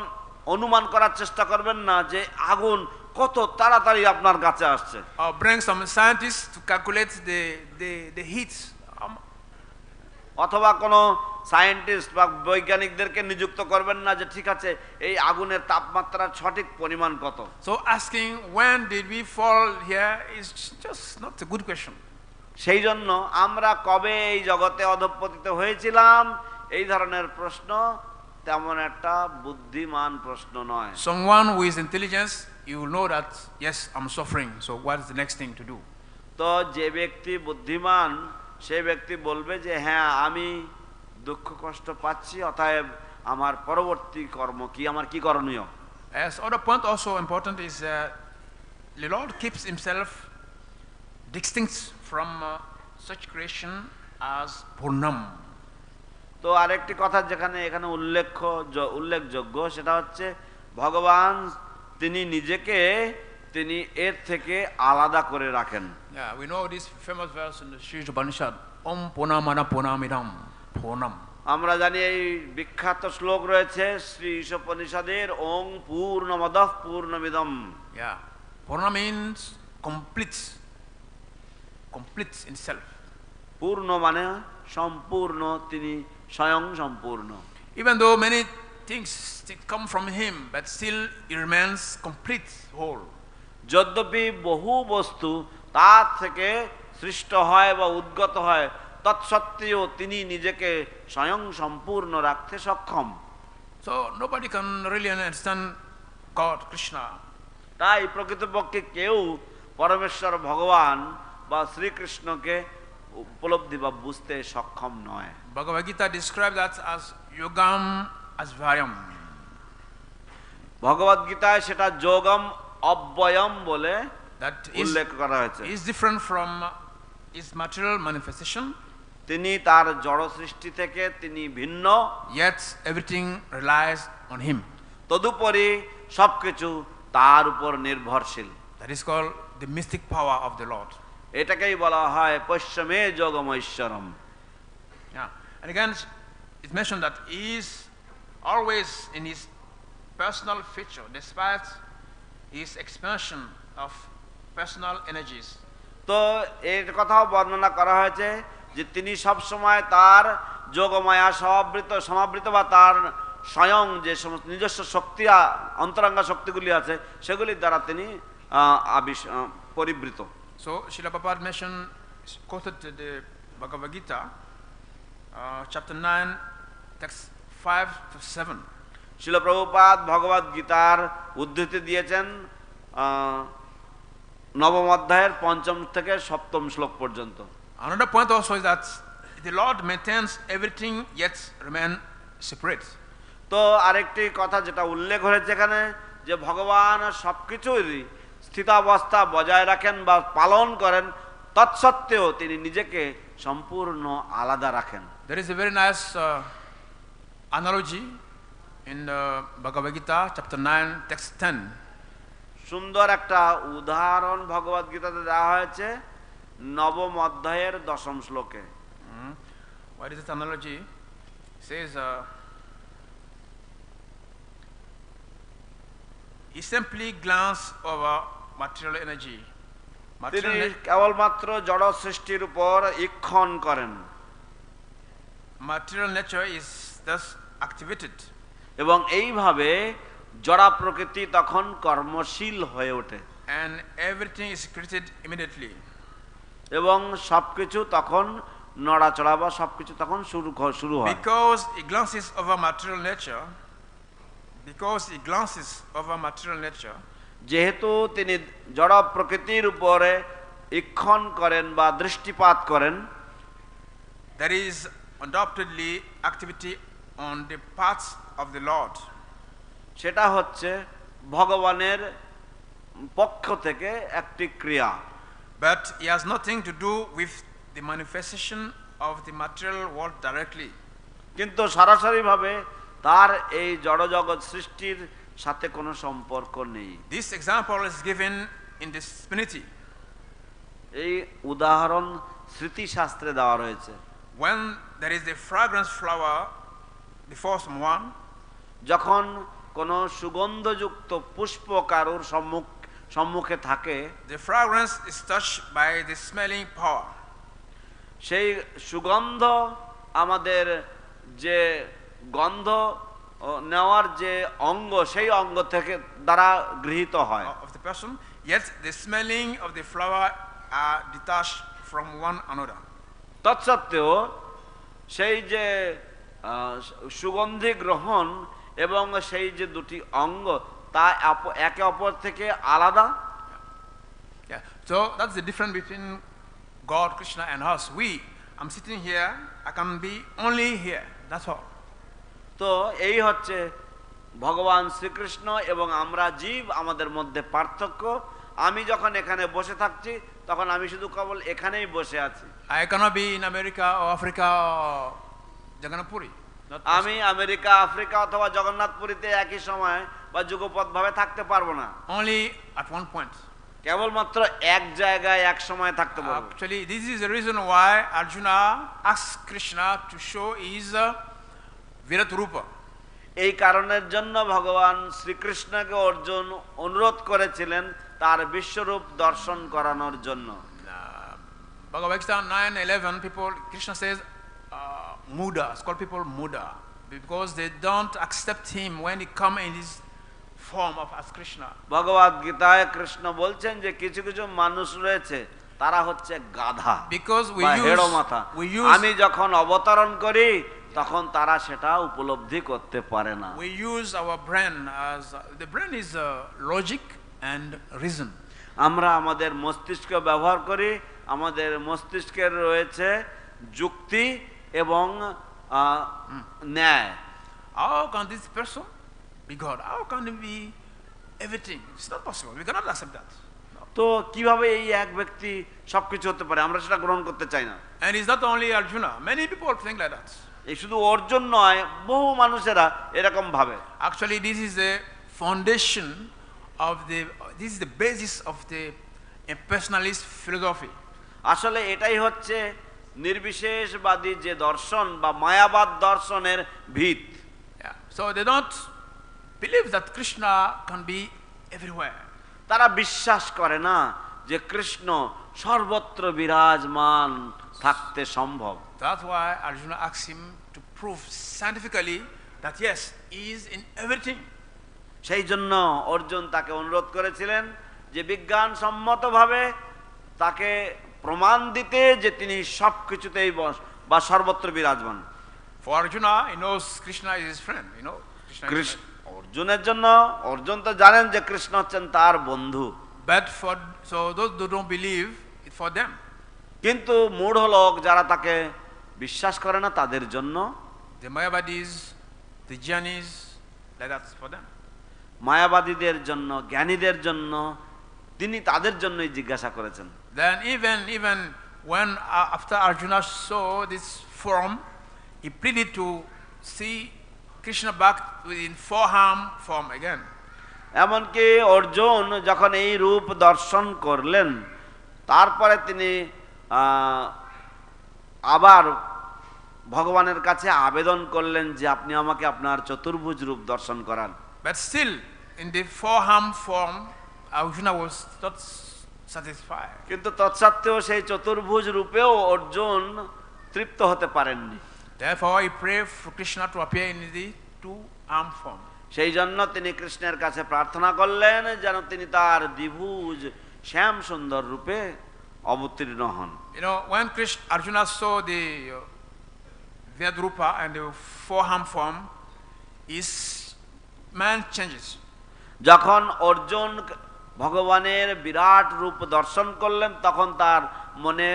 অনুমান করার চেষ্টা করবেন না যে আগুন কত তাড়াতাড়ি আপনার কাছে আসছে। Bring some scientists to calculate the heat. অথবা কোনো সায়েন্টিস্ট বা বৈজ্ঞানিকদেরকে নিযুক্ত করবেন না যে ঠিক আছে এই আগুনের তাপমাত্রার সঠিক পরিমাণ কত। So asking when did we fall here is just not a good question. সেই জন্য আমরা কবে এই জগতে অধঃপতিত হয়েছিলাম এই ধরনের প্রশ্ন তেমন একটা বুদ্ধিমান প্রশ্ন নয়। Someone who is intelligent, you will know that yes, I'm suffering, so what is the next thing to do? তো যে ব্যক্তি বুদ্ধিমান সেই ব্যক্তি বলবে যে হ্যাঁ আমি দুঃখ কষ্ট পাচ্ছি, অতএব আমার পরবর্তী কর্ম কি, আমার কি করণীয়। As other point also important is the Lord keeps himself distinct from such creation as Purnam. তো আরেকটি কথা যেখানে এখানে উল্লেখযোগ্য সেটা হচ্ছে ভগবান তিনি নিজেকে তিনি এর থেকে আলাদা করে রাখেন। Yeah, we know this famous verse in the Sri Upanishad, Om Purnamana Purnamidam Purnam. আমরা জানি এই বিখ্যাত শ্লোক রয়েছে শ্রী উপনিষদের ওং পূর্ণমদঃ পূর্ণমিদম। Yeah, Purna means complete in self. পূর্ণ মানে সম্পূর্ণ, তিনি স্বয়ং সম্পূর্ণ। Even though many things come from him, but still he remains complete, whole. যদ্যপি বহু বস্তু তার থেকে সৃষ্ট হয় বা উদ্গত হয়, তৎসত্ত্বেও তিনি নিজেকে স্বয়ং সম্পূর্ণ রাখতে সক্ষম। So nobody can really understand God, Kṛṣṇa. তাই প্রকৃতপক্ষে কেউ পরমেশ্বর ভগবান বা শ্রীকৃষ্ণকে উপলব্ধি বা বুঝতে সক্ষম নয়। Bhagavad Gita describes that as yogam asvaryam. ভগবদ গীতায় সেটা যোগম অব্যয়ম বলে That উল্লেখ করা হয়েছে। is different from his material manifestation. তিনি তার জড় সৃষ্টি থেকে তিনি ভিন্ন, Yet everything relies on him. তদুপরি সবকিছু তার উপর নির্ভরশীল। That is called the mystic power of the Lord. এটাকেই বলা হয় পশ্যমে যোগমৈশ্বরম। Yeah. And again, it's mentioned that he is always in his personal feature, despite his expansion of personal energies. তো এর কথাও বর্ণনা করা হয়েছে যে তিনি সব সময় তার যোগমায়া সমাবৃত বা তার স্বয়ং যে সমস্ত নিজস্ব শক্তি অন্তরঙ্গ শক্তিগুলি আছে সেগুলির দ্বারা তিনি পরিবৃত। So Srila Prabhupada mentioned, quoted the Bhagavad Gita, chapter 9, text 5 to 7. শিল প্রভুপাদ ভগবদ গীতার উদ্ধৃতি দিয়েছেন নবম অধ্যায়ের 5ম থেকে 7ম শ্লোক পর্যন্ত। Another point also is that the Lord maintains everything yet remain separate. তো আরেকটি কথা যেটা উল্লেখ হয়েছে এখানে যে ভগবান সবকিছুরই স্থিতাবস্থা বজায় রাখেন বা পালন করেন, তৎসত্ত্বেও তিনি নিজেকে সম্পূর্ণ আলাদা রাখেন। There is a very nice analogy in Bhagavad Gita, chapter 9, text 10. সুন্দর একটা উদাহরণ ভগবদ গীতাতে দেওয়া হয়েছে নবম অধ্যায়ের 10ম শ্লোকে। What is this analogy? It says, he simply glanced over material energy. তিনি কেবলমাত্র জড় সৃষ্টির উপর ঈক্ষণ করেন। Material nature is thus activated. এবং এইভাবে জড় প্রকৃতি তখন কর্মশীল হয়ে ওঠে। And everything is created immediately. এবং সবকিছু তখন নড়াচড়া বা সবকিছু তখন শুরু হয়। Because he glances over material nature, যেহেতু তিনি জড় প্রকৃতির উপরে ঈক্ষণ করেন বা দৃষ্টিপাত করেন, there is undoubtedly activity on the parts of the Lord. সেটা হচ্ছে ভগবানের পক্ষ থেকে একটি ক্রিয়া। But he has nothing to do with the manifestation of the material world directly. কিন্তু সরাসরিভাবে তার এই জড় জগৎ সৃষ্টির সাথে কোনো সম্পর্ক নেই। This example is given in the Smriti. এই উদাহরণ স্মৃতি শাস্ত্রে দেওয়া রয়েছে। When there is a fragrance flower before someone, যখন কোনো সুগন্ধযুক্ত পুষ্প কারোর সম্মুখে থাকে, the fragrance is touched by the smelling power. সেই সুগন্ধ আমাদের যে গন্ধ নেওয়ার যে অঙ্গ সেই অঙ্গ থেকে দ্বারা গৃহীত হয় Of the person, yet the smelling of the flower are detached from one another. তৎসত্ত্বেও সেই যে সুগন্ধি গ্রহণ এবং সেই যে দুটি অঙ্গ তা একে অপর থেকে আলাদা। Yeah. So that's the difference between God, Krishna, and us. I'm sitting here, I can be only here. That's all. তো এই হচ্ছে ভগবান শ্রীকৃষ্ণ এবং আমরা জীব, আমাদের মধ্যে পার্থক্য। আমি যখন এখানে বসে থাকছি তখন আমি শুধু কেবল এখানেই বসে আছি। I cannot be in America or Africa or Jagannath Puri. আমি আমেরিকা, আফ্রিকা অথবা জগন্নাথপুরীতে একই সময় বা যুগপৎভাবে থাকতে পারবো না। Only at one point. কেবলমাত্র এক জায়গায় এক সময় থাকতে পারবো। Actually, this is the reason why Arjuna asked Krishna to show his Virat-rupa. এই কারণের জন্য ভগবান শ্রীকৃষ্ণকে অর্জুন অনুরোধ করেছিলেন তার বিশ্বরূপ দর্শন করানোর জন্য। Bhagavad-gītā 9:11, Krishna says, Muda, it's called people Muda, because they don't accept him when he come in his form of as Krishna. ভগবদ গীতায় কৃষ্ণ বলছেন যে কিছু কিছু মানুষ রয়েছে তারা হচ্ছে গাধা, because আমি যখন অবতরণ করি তখন তারা সেটা উপলব্ধি করতে পারে না। We use our brain as the brain is logic and reason. আমরা আমাদের মস্তিষ্ক ব্যবহার করি, আমাদের মস্তিষ্কের রয়েছে যুক্তি এবং ন্যায়। How can this person be God? How can he be everything? It's not possible. We cannot accept that. তো কিভাবে এই এক ব্যক্তি সবকিছু হতে পারে, আমরা সেটা গ্রহণ করতে চাই না। And it's not only Arjuna. Many people think like that. এই শুধু অর্জুন নয়, বহু মানুষেরা এরকম ভাবে। Actually, this is the foundation of this is the basis of the impersonalist philosophy. আসলে এটাই হচ্ছে নির্বিশেষবাদী যে দর্শন বা মায়াবাদ দর্শনের ভিত। So they don't believe that Krishna can be everywhere. তারা বিশ্বাস করে না যে কৃষ্ণ সর্বত্র বিরাজমান থাকতে সম্ভব। That's why Arjuna asked him to prove scientifically that yes, he is in everything. সেই জন্য অর্জুন তাকে অনুরোধ করেছিলেন যে বিজ্ঞান সম্মতভাবে তাকে প্রমাণ দিতে যে তিনি সবকিছুতেই বা সর্বত্র বিরাজমান। For Arjuna, he knows Krishna is his friend. অর্জুনের জন্য অর্জুন তো জানেন যে কৃষ্ণ হচ্ছেন তার বন্ধু। But so those who don't believe, it's for them. কিন্তু মূঢ় লোক যারা তাকে বিশ্বাস করে না তাদের জন্য, the Mayavadis, the Jnanis, that's for them. মায়াবাদীদের জন্য, জ্ঞানীদের জন্য তিনি তাদের জন্যই জিজ্ঞাসা করেছেন। Then even when after Arjuna saw this form, he pleaded to see Krishna back in four-arm form again. এমনকি অর্জুন যখন এই রূপ দর্শন করলেন তারপরে তিনি আবার ভগবানের কাছে আবেদন করলেন যে আপনি আমাকে আপনার চতুর্ভুজ রূপ দর্শন করান। But still in the four-arm form Arjuna was not satisfied. কিন্তু তৎসত্ত্বেও সেই চতুর্ভুজ রূপেও অর্জুন তৃপ্ত হতে পারেননি। Therefore he prayed for Krishna to appear in the two-arm form. সেই জন্য তিনি কৃষ্ণের কাছে প্রার্থনা করলেন যেন তিনি তার দ্বিভুজ শ্যাম সুন্দর রূপে অবতীর্ণ হন। When Arjuna saw the Vyad-rupa and the four-arm form, his mind changes. যখন অর্জুন ভগবানের বিরাট রূপ দর্শন করলেন তখন তার মনে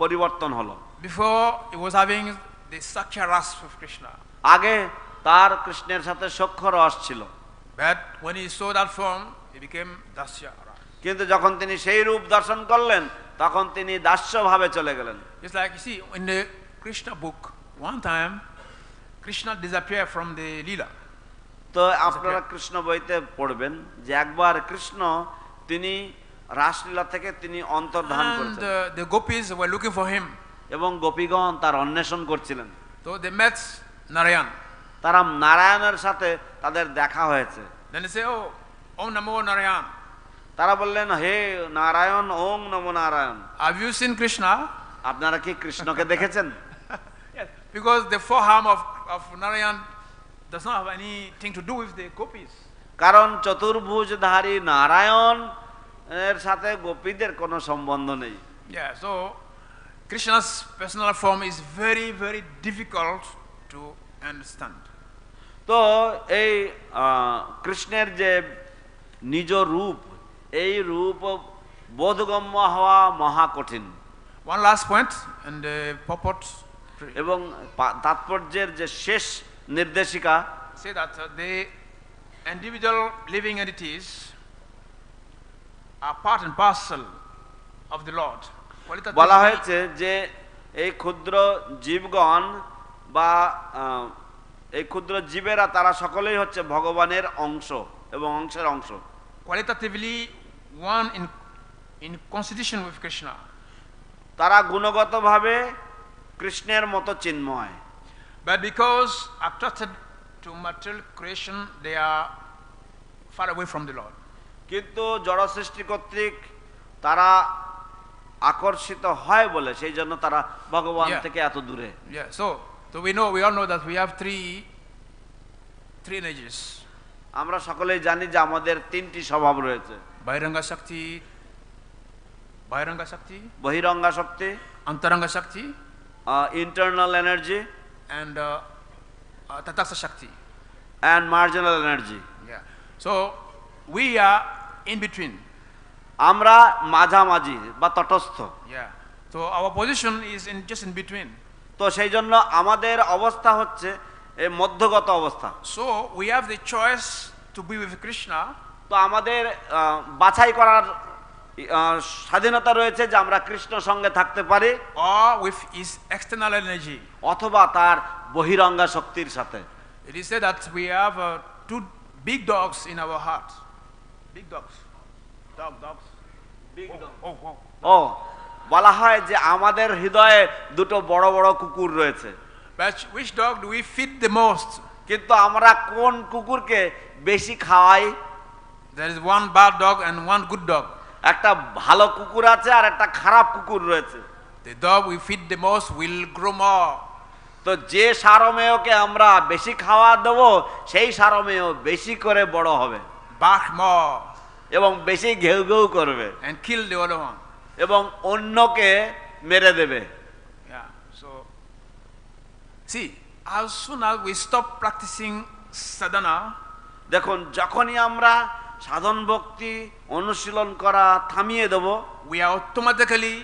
পরিবর্তন হলো। Before he was having the Sakhya Ras of Krishna. আগে তার কৃষ্ণের সাথে সখ্য রস ছিল। But when he saw that form, he became Dasya Ras. কিন্তু যখন তিনি সেই রূপ দর্শন করলেন তখন তিনি দাস্য ভাবে চলে গেলেন। It's like you see in the Krishna book, one time Krishna disappeared from the Leela. তো আপনারা কৃষ্ণ বইতে পড়বেন যে একবার কৃষ্ণ তিনি রাসলীলা থেকে তিনি অন্তর্ধান করেছেন। And the gopis were looking for him. এবং গোপীগণ তার অন্বেষণ করছিলেন। So they met Narayan. তারা নারায়ণের সাথে তাদের দেখা হয়েছে। Then they say, "Oh, Om Namo Narayan." তারা বললেন, হে নারায়ণ, ওম নমো Narayan. Have you seen Krishna? আপনারা কি কৃষ্ণকে দেখেছেন? Yes, because the forearm of Narayan does not have anything to do with the gopis. কারণ চতুর্ভুজধারী নারায়ণ এর সাথে গোপীদের কোনো সম্বন্ধ নেই। Yeah, so Krishna's personal form is very, very difficult to understand. তো এই কৃষ্ণের যে নিজ রূপ, এই রূপ বোধগম্য হওয়া মহা কঠিন। One last point and the purport এবং তাৎপর্যের যে শেষ নির্দেশিকা say that the individual living entities are part and parcel of the Lord. বলা হয়েছে যে এই ক্ষুদ্র জীবগণ বা এই ক্ষুদ্র জীবেরা তারা সকলেই হচ্ছে ভগবানের অংশ এবং অংশের অংশ। Qualitatively one in constitution with Krishna. তারা গুণগতভাবে কৃষ্ণের মতো চিন্ময়। But because attracted to material creation they are far away from the Lord. কিন্তু জড় সৃষ্টি কর্তৃক তারা আকর্ষিত হয় বলে সেই জন্য তারা ভগবান থেকে এত দূরে। Yeah, so we all know that we have three energies. আমরা সকলেই জানি যে আমাদের তিনটি স্বভাব রয়েছে। Bahiranga Shakti, বহিরঙ্গা Shakti, Antaranga Shakti, internal energy, and Tatastha Shakti, and marginal energy. Yeah, so we are in between. আমরা মাঝামাঝি বা তটস্থ। Yeah, so our position is just in between. তো সেই জন্য আমাদের অবস্থা হচ্ছে এই মধ্যগত অবস্থা। So we have the choice to be with Krishna. তো আমাদের বাছাই করার স্বাধীনতা রয়েছে যে আমরা কৃষ্ণ সঙ্গে থাকতে পারি or with his external energy, অথবা তার বহিরঙ্গা শক্তির সাথে। It is said that we have two big dogs in our heart. Big dogs. Dogs. Big dog. Oh. ও বলা হয় যে আমাদের হৃদয়ে দুটো বড় বড় কুকুর রয়েছে। But which dog do we feed the most? কিন্তু আমরা কোন কুকুরকে বেশি খাওয়াই? There is one bad dog and one good dog. একটা ভালো কুকুর আছে আর একটা খারাপ কুকুর রয়েছে। The dog we feed the most will grow more. তো যে সারমেয়কে আমরা বেশি খাওয়া দেব সেই সারমেয় বেশি করে বড় হবে, bark more, এবং বেশি ঘেউ ঘেউ করবে and kill the other one. এবং অন্যকে মেরে দেবে। Yeah, so see, as soon as we stop practicing sadhana, দেখুন যখনই আমরা সাধন ভক্তি অনুশীলন করা থামিয়ে দেব, we are automatically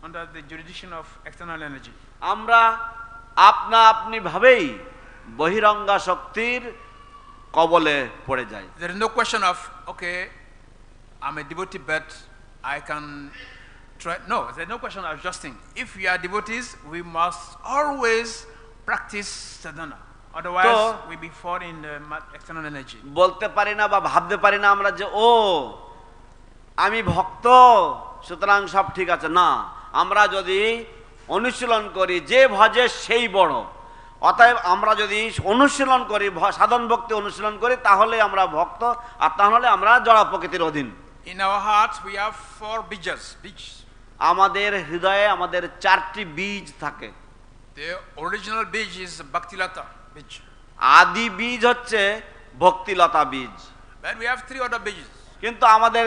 under the jurisdiction of external energy. আমরা আপনি ভাবেই বহিরঙ্গা শক্তির কবলে পড়ে যাই। There is no question of okay, I'm a devotee but I can try. No, there's no question of adjusting. If we are devotees, we must always practice sadhana. Otherwise, we be fought in the external energy. বলতে পারি না বা ভাবতে পারি না আমরা যে ও আমি ভক্ত সুতরাং সব ঠিক আছে, না। আমরা যদি অনুশীলন করি যে ভজে সেই বড়, অতএব আমরা যদি অনুশীলন করি সাধন ভক্তি অনুশীলন করি তাহলে আমরা ভক্ত, আর তাহলে আমরা জড় প্রকৃতির অধীন। In our hearts we have four bijas. আমাদের হৃদয়ে আমাদের চারটি বীজ থাকে। The original bij is bhaktilata bij. আদি বীজ হচ্ছে ভক্তিলতা বীজ। But we have three other bijas. কিন্তু আমাদের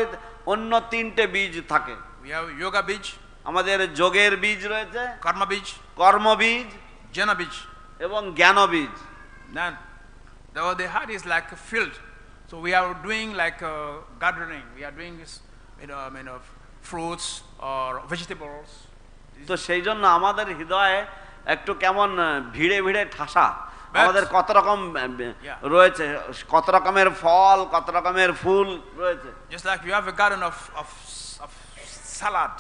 অন্য তিনটে বীজ থাকে। We have yoga bij, আমাদের যোগের বীজ রয়েছে, karma bij, কর্ম বীজ, jnana bij. এবং জ্ঞান বীজ। Then the heart is like a field. So we are doing like a gardening. We are doing this of fruits or vegetables. তো সেই জন্য আমাদের হৃদয়ে একটু কেমন ভিড়ে ভিড়ে ঠাসা। আমাদের কত রকম রয়েছে, কত রকমের ফল, কত রকমের ফুল রয়েছে। Just like you have a garden of salad.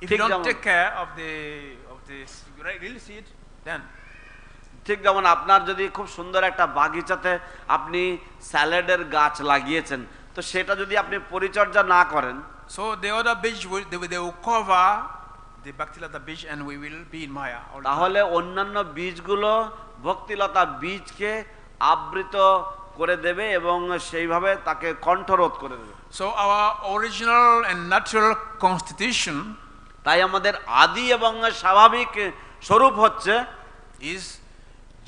If you don't take care of the real seed, then ঠিক যেমন আপনার যদি খুব সুন্দর একটা বাগিচাতে আপনি স্যালাডের গাছ লাগিয়েছেন, তো সেটা যদি আপনি পরিচর্যা না করেন, so the other bij they will cover the bhaktilata bij and we will be in maya. তাহলে অন্যান্য বীজগুলো ভক্তিলতা বীজকে আবৃত করে দেবে এবং সেইভাবে তাকে কণ্ঠরোধ করে দেবে। So our original and natural constitution, তাই আমাদের আদি এবং স্বাভাবিক স্বরূপ হচ্ছে is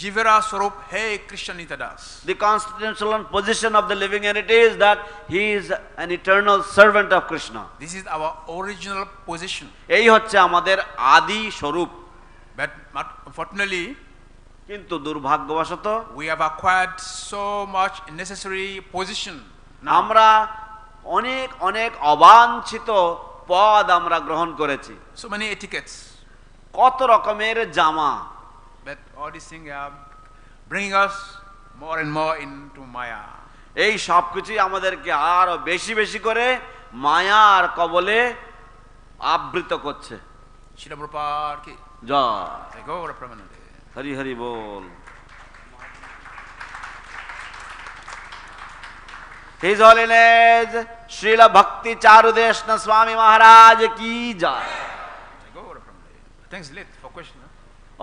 Jivera Swarup Hey Krishna Nitadas. The constitutional position of the living entity is that he is an eternal servant of Kṛṣṇa. This is our original position. এই হচ্ছে আমাদের আদি স্বরূপ। But unfortunately, কিন্তু দুর্ভাগ্যবশত we have acquired so much necessary position. আমরা অনেক অনেক অবাঞ্ছিত পদ আমরা গ্রহণ করেছি। So many etiquettes. কত রকমের জামা। But all these things are bringing us more and more into Maya. এই সব কিছুই আমাদেরকে আরো বেশি বেশি করে মায়ার কবলে আবৃত করছে। Śrīla Prabhupāda ki Joy Gaura Pramanande. Hari Hari ball. His Holiness Srila Bhakti Charudeshna Swami Maharaj ki jai. Gaura Pramanande. Thanks late for question.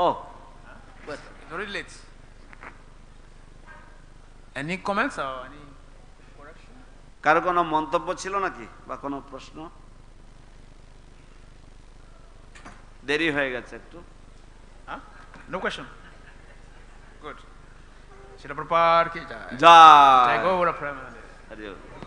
Oh, It's already late. Any comments or any correction? কারো কোনো মন্তব্য ছিল নাকি বা কোনো প্রশ্ন? দেরি হয়ে গেছে একটু। Huh? No question. Good. Śrīla Prabhupāda ki jai. জয় Jai Gaura Pramanande. হরি বল।